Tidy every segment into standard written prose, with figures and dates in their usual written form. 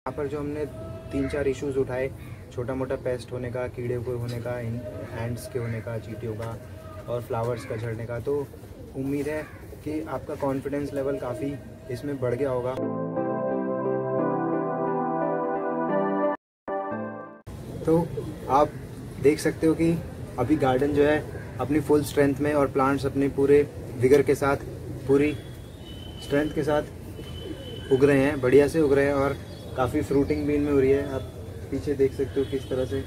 यहाँ पर जो हमने 3-4 इश्यूज़ उठाए, छोटा मोटा पेस्ट होने का, कीड़े को होने का, एंड्स के होने का, चींटियों का और फ्लावर्स का झड़ने का, तो उम्मीद है कि आपका कॉन्फिडेंस लेवल काफ़ी इसमें बढ़ गया होगा। तो आप देख सकते हो कि अभी गार्डन जो है अपनी फुल स्ट्रेंथ में और प्लांट्स अपने पूरे विगर के साथ, पूरी स्ट्रेंथ के साथ उग रहे हैं, बढ़िया से उग रहे हैं और काफ़ी फ्रूटिंग भी इनमें हो रही है। आप पीछे देख सकते हो किस तरह से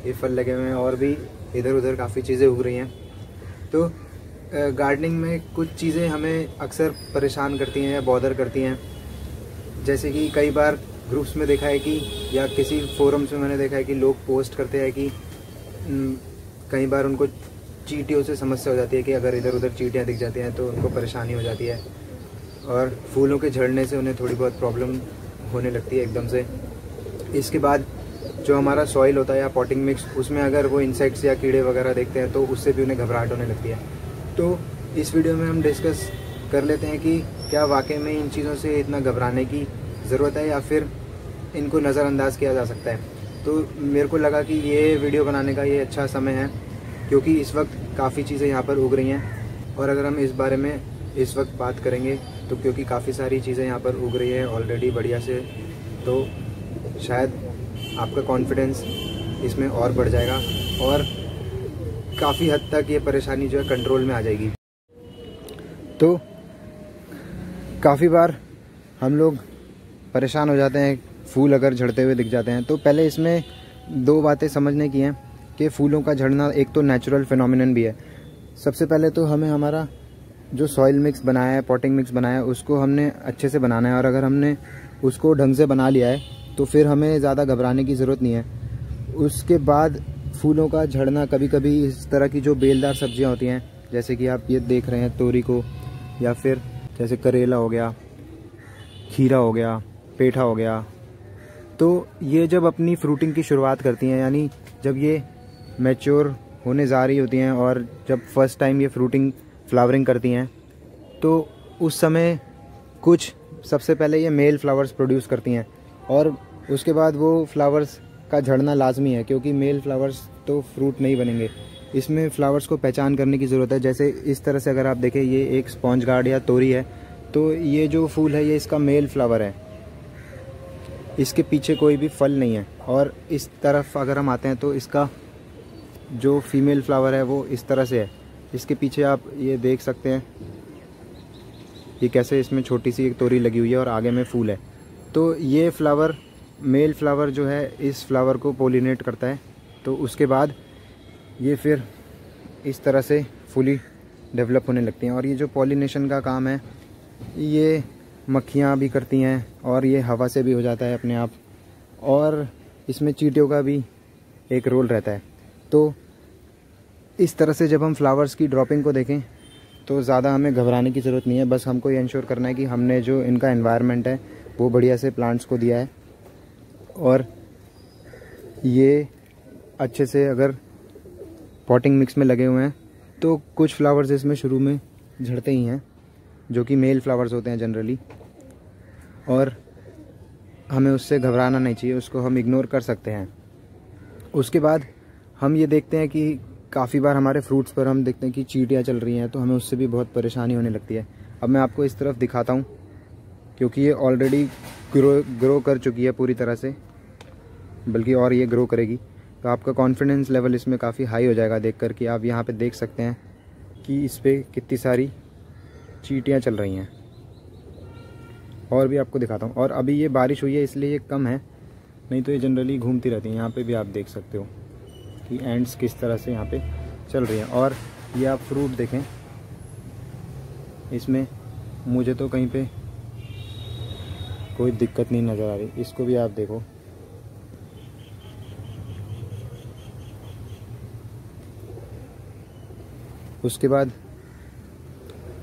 ये फल लगे हुए हैं और भी इधर उधर काफ़ी चीज़ें उग रही हैं। तो गार्डनिंग में कुछ चीज़ें हमें अक्सर परेशान करती हैं या बॉदर करती हैं, जैसे कि कई बार ग्रुप्स में देखा है कि या किसी फोरम्स में मैंने देखा है कि लोग पोस्ट करते हैं कि कई बार उनको चींटियों से समस्या हो जाती है कि अगर इधर उधर चींटियाँ दिख जाती हैं तो उनको परेशानी हो जाती है और फूलों के झड़ने से उन्हें थोड़ी बहुत प्रॉब्लम होने लगती है एकदम से। इसके बाद जो हमारा सॉइल होता है या पॉटिंग मिक्स, उसमें अगर वो इंसेक्ट्स या कीड़े वगैरह देखते हैं तो उससे भी उन्हें घबराहट होने लगती है। तो इस वीडियो में हम डिस्कस कर लेते हैं कि क्या वाकई में इन चीज़ों से इतना घबराने की ज़रूरत है या फिर इनको नज़रअंदाज किया जा सकता है। तो मेरे को लगा कि ये वीडियो बनाने का ये अच्छा समय है क्योंकि इस वक्त काफ़ी चीज़ें यहाँ पर उग रही हैं और अगर हम इस बारे में इस वक्त बात करेंगे तो क्योंकि काफ़ी सारी चीज़ें यहाँ पर उग रही है ऑलरेडी बढ़िया से, तो शायद आपका कॉन्फिडेंस इसमें और बढ़ जाएगा और काफ़ी हद तक ये परेशानी जो है कंट्रोल में आ जाएगी। तो काफ़ी बार हम लोग परेशान हो जाते हैं फूल अगर झड़ते हुए दिख जाते हैं। तो पहले इसमें 2 बातें समझने की हैं कि फूलों का झड़ना एक तो नेचुरल फिनोमिनन भी है। सबसे पहले तो हमें हमारा जो सॉइल मिक्स बनाया है, पॉटिंग मिक्स बनाया है, उसको हमने अच्छे से बनाना है और अगर हमने उसको ढंग से बना लिया है तो फिर हमें ज़्यादा घबराने की ज़रूरत नहीं है। उसके बाद फूलों का झड़ना कभी कभी इस तरह की जो बेलदार सब्जियां होती हैं, जैसे कि आप ये देख रहे हैं तोरी को, या फिर जैसे करेला हो गया, खीरा हो गया, पेठा हो गया, तो ये जब अपनी फ्रूटिंग की शुरुआत करती हैं, यानी जब ये मैच्योर होने जा रही होती हैं और जब फर्स्ट टाइम ये फ्रूटिंग फ्लावरिंग करती हैं, तो उस समय कुछ सबसे पहले ये मेल फ्लावर्स प्रोड्यूस करती हैं और उसके बाद वो फ्लावर्स का झड़ना लाजमी है क्योंकि मेल फ्लावर्स तो फ्रूट नहीं बनेंगे। इसमें फ्लावर्स को पहचान करने की ज़रूरत है। जैसे इस तरह से अगर आप देखें, ये एक स्पॉन्ज गार्ड या तोरी है, तो ये जो फूल है ये इसका मेल फ्लावर है, इसके पीछे कोई भी फल नहीं है। और इस तरफ अगर हम आते हैं तो इसका जो फीमेल फ्लावर है वो इस तरह से है, इसके पीछे आप ये देख सकते हैं ये कैसे इसमें छोटी सी एक तोरी लगी हुई है और आगे में फूल है। तो ये फ्लावर, मेल फ्लावर जो है, इस फ्लावर को पोलिनेट करता है, तो उसके बाद ये फिर इस तरह से फुली डेवलप होने लगती हैं। और ये जो पॉलिनेशन का काम है ये मक्खियाँ भी करती हैं और ये हवा से भी हो जाता है अपने आप, और इसमें चींटियों का भी एक रोल रहता है। तो इस तरह से जब हम फ्लावर्स की ड्रॉपिंग को देखें तो ज़्यादा हमें घबराने की ज़रूरत नहीं है। बस हमको ये इंश्योर करना है कि हमने जो इनका एनवायरनमेंट है वो बढ़िया से प्लांट्स को दिया है और ये अच्छे से अगर पॉटिंग मिक्स में लगे हुए हैं तो कुछ फ्लावर्स इसमें शुरू में झड़ते ही हैं जो कि मेल फ्लावर्स होते हैं जनरली, और हमें उससे घबराना नहीं चाहिए, उसको हम इग्नोर कर सकते हैं। उसके बाद हम ये देखते हैं कि काफ़ी बार हमारे फ्रूट्स पर हम देखते हैं कि चींटियाँ चल रही हैं, तो हमें उससे भी बहुत परेशानी होने लगती है। अब मैं आपको इस तरफ दिखाता हूँ क्योंकि ये ऑलरेडी ग्रो कर चुकी है पूरी तरह से, बल्कि और ये ग्रो करेगी, तो आपका कॉन्फिडेंस लेवल इसमें काफ़ी हाई हो जाएगा देख कर कि आप यहाँ पे देख सकते हैं कि इस पर कितनी सारी चींटियाँ चल रही हैं। और भी आपको दिखाता हूँ, और अभी ये बारिश हुई है इसलिए ये कम है, नहीं तो ये जनरली घूमती रहती हैं। यहाँ पे भी आप देख सकते हो कि एंड्स किस तरह से यहाँ पे चल रही हैं। और ये आप फ्रूट देखें, इसमें मुझे तो कहीं पे कोई दिक्कत नहीं नज़र आ रही, इसको भी आप देखो। उसके बाद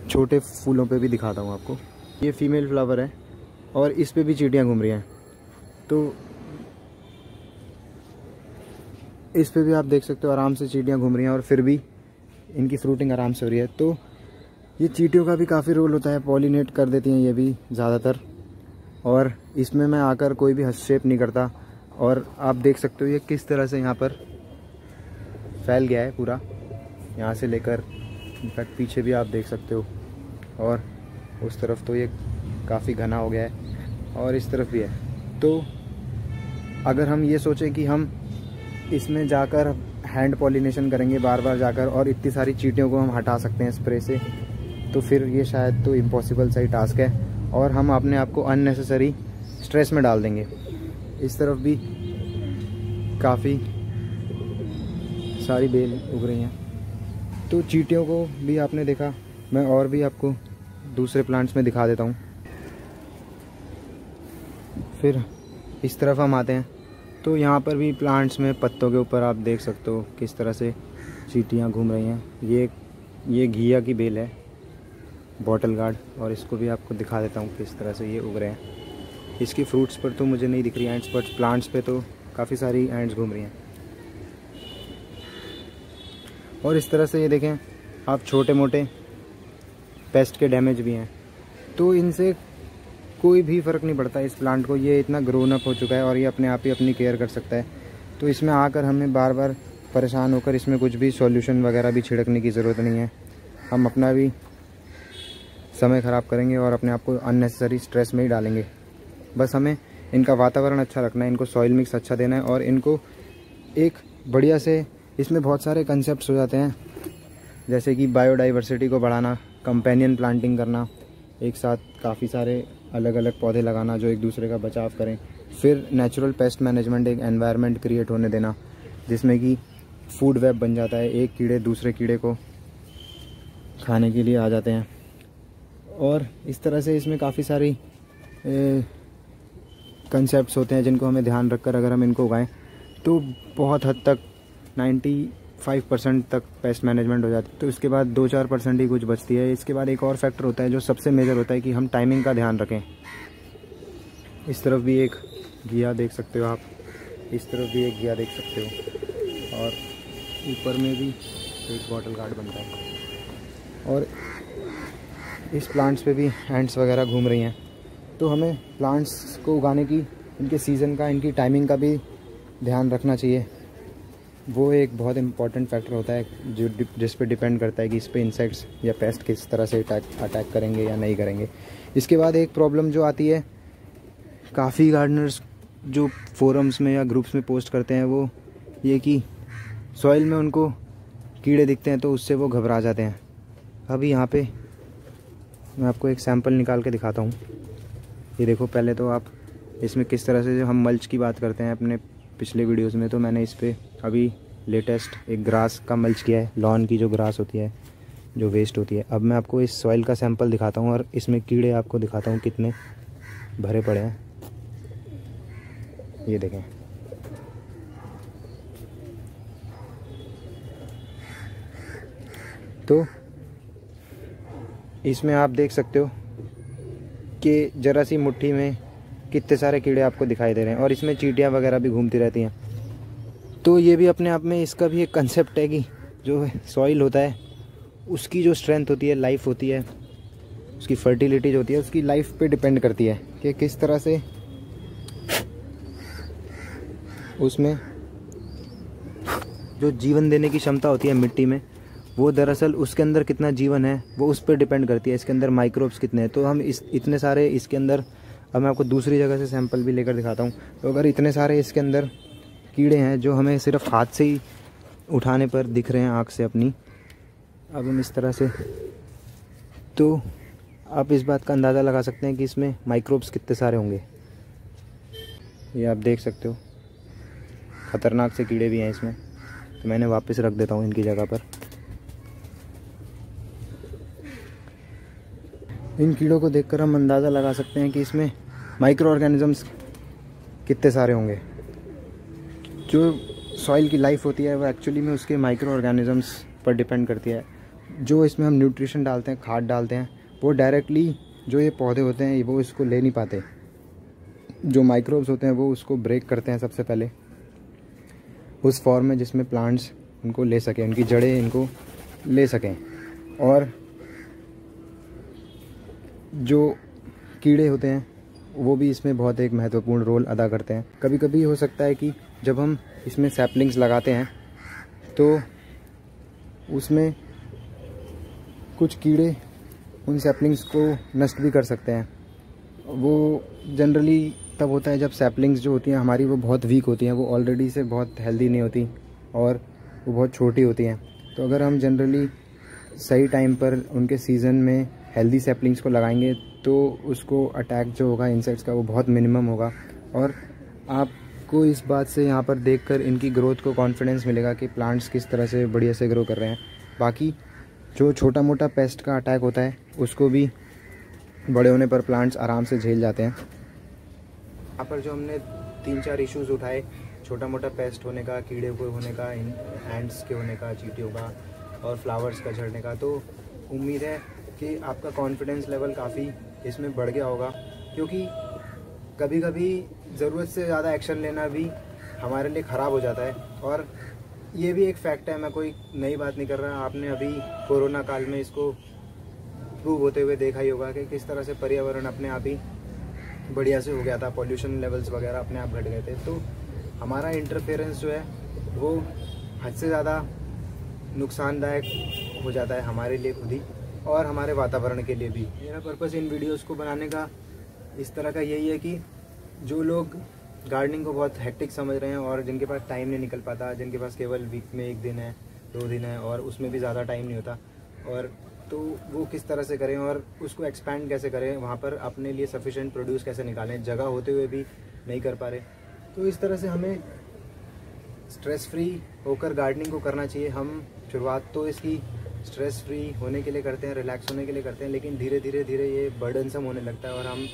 छोटे फूलों पे भी दिखाता हूँ आपको। ये फीमेल फ्लावर है और इस पे भी चींटियाँ घूम रही हैं, तो इस पे भी आप देख सकते हो आराम से चींटियाँ घूम रही हैं और फिर भी इनकी फ्रूटिंग आराम से हो रही है। तो ये चींटियों का भी काफ़ी रोल होता है, पॉलिनेट कर देती हैं ये भी ज़्यादातर, और इसमें मैं आकर कोई भी हस्तक्षेप नहीं करता। और आप देख सकते हो ये किस तरह से यहाँ पर फैल गया है पूरा, यहाँ से लेकर इनफैक्ट पीछे भी आप देख सकते हो, और उस तरफ तो ये काफ़ी घना हो गया है और इस तरफ भी है। तो अगर हम ये सोचें कि हम इसमें जाकर हैंड पॉलिनेशन करेंगे बार बार जाकर और इतनी सारी चींटियों को हम हटा सकते हैं स्प्रे से, तो फिर ये शायद तो इम्पॉसिबल सा ही टास्क है और हम अपने आप को अननेसेसरी स्ट्रेस में डाल देंगे। इस तरफ भी काफ़ी सारी बेल उग रही हैं। तो चींटियों को भी आपने देखा, मैं और भी आपको दूसरे प्लांट्स में दिखा देता हूँ। फिर इस तरफ हम आते हैं तो यहाँ पर भी प्लांट्स में पत्तों के ऊपर आप देख सकते हो किस तरह से चींटियाँ घूम रही हैं। ये घिया की बेल है, बॉटल गार्ड, और इसको भी आपको दिखा देता हूँ किस तरह से ये उग रहे हैं। इसकी फ्रूट्स पर तो मुझे नहीं दिख रही एंड्स, बट प्लांट्स पे तो काफ़ी सारी एंड्स घूम रही हैं। और इस तरह से ये देखें आप, छोटे मोटे पेस्ट के डैमेज भी हैं, तो इनसे कोई भी फ़र्क नहीं पड़ता इस प्लांट को। ये इतना ग्रोन अप हो चुका है और ये अपने आप ही अपनी केयर कर सकता है। तो इसमें आकर हमें बार बार परेशान होकर इसमें कुछ भी सॉल्यूशन वगैरह भी छिड़कने की ज़रूरत नहीं है। हम अपना भी समय ख़राब करेंगे और अपने आप को अननेसेसरी स्ट्रेस में ही डालेंगे। बस हमें इनका वातावरण अच्छा रखना है, इनको सॉइल मिक्स अच्छा देना है और इनको एक बढ़िया से, इसमें बहुत सारे कंसेप्ट्स हो जाते हैं जैसे कि बायोडाइवर्सिटी को बढ़ाना, कंपेनियन प्लांटिंग करना, एक साथ काफ़ी सारे अलग अलग पौधे लगाना जो एक दूसरे का बचाव करें, फिर नेचुरल पेस्ट मैनेजमेंट, एक एनवायरनमेंट क्रिएट होने देना जिसमें कि फूड वेब बन जाता है, एक कीड़े दूसरे कीड़े को खाने के लिए आ जाते हैं। और इस तरह से इसमें काफ़ी सारी कंसेप्ट्स होते हैं जिनको हमें ध्यान रखकर अगर हम इनको उगाएं तो बहुत हद तक 95% तक पेस्ट मैनेजमेंट हो जाती है। तो इसके बाद 2-4% ही कुछ बचती है। इसके बाद एक और फैक्टर होता है जो सबसे मेजर होता है कि हम टाइमिंग का ध्यान रखें। इस तरफ भी एक घिया देख सकते हो आप, इस तरफ भी एक घिया देख सकते हो, और ऊपर में भी एक बॉटल गार्ड बनता है। और इस प्लांट्स पे भी एंट्स वगैरह घूम रही हैं। तो हमें प्लांट्स को उगाने की, इनके सीज़न का, इनकी टाइमिंग का भी ध्यान रखना चाहिए। वो एक बहुत इंपॉर्टेंट फैक्टर होता है जो जिस पे डिपेंड करता है कि इस पे इंसेक्ट्स या पेस्ट किस तरह से अटैक करेंगे या नहीं करेंगे। इसके बाद एक प्रॉब्लम जो आती है, काफ़ी गार्डनर्स जो फोरम्स में या ग्रुप्स में पोस्ट करते हैं, वो ये कि सॉइल में उनको कीड़े दिखते हैं तो उससे वो घबरा जाते हैं। अभी यहाँ पे मैं आपको एक सैंपल निकाल के दिखाता हूँ। ये देखो, पहले तो आप इसमें किस तरह से, जो हम मल्च की बात करते हैं अपने पिछले वीडियोस में, तो मैंने इस पे अभी लेटेस्ट एक ग्रास का मल्च किया है, लॉन की जो ग्रास होती है, जो वेस्ट होती है। अब मैं आपको इस सॉइल का सैंपल दिखाता हूँ और इसमें कीड़े आपको दिखाता हूँ कितने भरे पड़े हैं। ये देखें, तो इसमें आप देख सकते हो कि ज़रा सी मुट्ठी में कितने सारे कीड़े आपको दिखाई दे रहे हैं, और इसमें चींटियाँ वगैरह भी घूमती रहती हैं। तो ये भी अपने आप में इसका भी एक कंसेप्ट है कि जो सॉइल होता है उसकी जो स्ट्रेंथ होती है, लाइफ होती है, उसकी फर्टिलिटी जो होती है, उसकी लाइफ पे डिपेंड करती है कि किस तरह से उसमें जो जीवन देने की क्षमता होती है मिट्टी में, वो दरअसल उसके अंदर कितना जीवन है वो उस पर डिपेंड करती है। इसके अंदर माइक्रोब्स कितने हैं। तो हम इतने सारे इसके अंदर, अब मैं आपको दूसरी जगह से सैंपल भी लेकर दिखाता हूँ। तो अगर इतने सारे इसके अंदर कीड़े हैं जो हमें सिर्फ हाथ से ही उठाने पर दिख रहे हैं आँख से अपनी, अब हम इस तरह से, तो आप इस बात का अंदाज़ा लगा सकते हैं कि इसमें माइक्रोब्स कितने सारे होंगे। ये आप देख सकते हो, ख़तरनाक से कीड़े भी हैं इसमें। तो मैंने वापस रख देता हूँ इनकी जगह पर। इन कीड़ों को देखकर हम अंदाज़ा लगा सकते हैं कि इसमें माइक्रो ऑर्गेनिजम्स कितने सारे होंगे। जो सॉइल की लाइफ होती है वो एक्चुअली में उसके माइक्रो ऑर्गेनिजम्स पर डिपेंड करती है। जो इसमें हम न्यूट्रिशन डालते हैं, खाद डालते हैं, वो डायरेक्टली जो ये पौधे होते हैं वो इसको ले नहीं पाते। जो माइक्रोब्स होते हैं वो उसको ब्रेक करते हैं सबसे पहले उस फॉर्म में जिसमें प्लांट्स इनको ले सकें, उनकी जड़ें इनको ले सकें। और जो कीड़े होते हैं वो भी इसमें बहुत एक महत्वपूर्ण रोल अदा करते हैं। कभी कभी हो सकता है कि जब हम इसमें सैपलिंग्स लगाते हैं तो उसमें कुछ कीड़े उन सैपलिंग्स को नष्ट भी कर सकते हैं। वो जनरली तब होता है जब सैपलिंग्स जो होती हैं हमारी वो बहुत वीक होती हैं, वो ऑलरेडी से बहुत हेल्दी नहीं होती और वो बहुत छोटी होती हैं। तो अगर हम जनरली सही टाइम पर उनके सीज़न में हेल्दी सैपलिंग्स को लगाएंगे तो उसको अटैक जो होगा इंसेक्ट्स का वो बहुत मिनिमम होगा। और आपको इस बात से यहाँ पर देखकर इनकी ग्रोथ को कॉन्फिडेंस मिलेगा कि प्लांट्स किस तरह से बढ़िया से ग्रो कर रहे हैं। बाकी जो छोटा मोटा पेस्ट का अटैक होता है उसको भी बड़े होने पर प्लांट्स आराम से झेल जाते हैं। यहाँ पर जो हमने 3-4 इश्यूज़ उठाए, छोटा मोटा पेस्ट होने का, कीड़े को होने का, एंड्स के होने का, चींटियों का और फ्लावर्स का झड़ने का, तो उम्मीद है कि आपका कॉन्फिडेंस लेवल काफ़ी इसमें बढ़ गया होगा। क्योंकि कभी कभी ज़रूरत से ज़्यादा एक्शन लेना भी हमारे लिए ख़राब हो जाता है। और ये भी एक फैक्ट है, मैं कोई नई बात नहीं कर रहा, आपने अभी कोरोना काल में इसको प्रूव होते हुए देखा ही होगा कि किस तरह से पर्यावरण अपने आप ही बढ़िया से हो गया था, पॉल्यूशन लेवल्स वगैरह अपने आप घट गए थे। तो हमारा इंटरफेरेंस जो है वो हद से ज़्यादा नुकसानदायक हो जाता है हमारे लिए खुद ही और हमारे वातावरण के लिए भी। मेरा पर्पस इन वीडियोस को बनाने का इस तरह का यही है कि जो लोग गार्डनिंग को बहुत हेक्टिक समझ रहे हैं और जिनके पास टाइम नहीं निकल पाता, जिनके पास केवल वीक में 1 दिन है, 2 दिन है और उसमें भी ज़्यादा टाइम नहीं होता, और तो वो किस तरह से करें और उसको एक्सपैंड कैसे करें, वहाँ पर अपने लिए सफिशिएंट प्रोड्यूस कैसे निकालें, जगह होते हुए भी नहीं कर पा रहे। तो इस तरह से हमें स्ट्रेस फ्री होकर गार्डनिंग को करना चाहिए। हम शुरुआत तो इसकी स्ट्रेस फ्री होने के लिए करते हैं, रिलैक्स होने के लिए करते हैं, लेकिन धीरे धीरे ये बर्डनसम होने लगता है और हम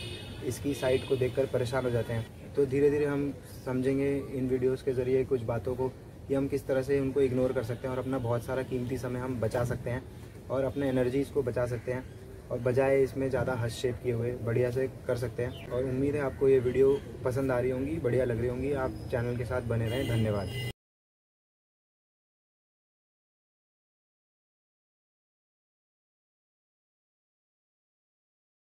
इसकी साइट को देखकर परेशान हो जाते हैं। तो धीरे धीरे हम समझेंगे इन वीडियोस के ज़रिए कुछ बातों को कि हम किस तरह से उनको इग्नोर कर सकते हैं और अपना बहुत सारा कीमती समय हम बचा सकते हैं और अपने एनर्जीज़ को बचा सकते हैं और बजाय इसमें ज़्यादा हस्तक्षेप किए हुए बढ़िया से कर सकते हैं। और उम्मीद है आपको ये वीडियो पसंद आ रही होंगी, बढ़िया लग रही होंगी। आप चैनल के साथ बने रहें। धन्यवाद।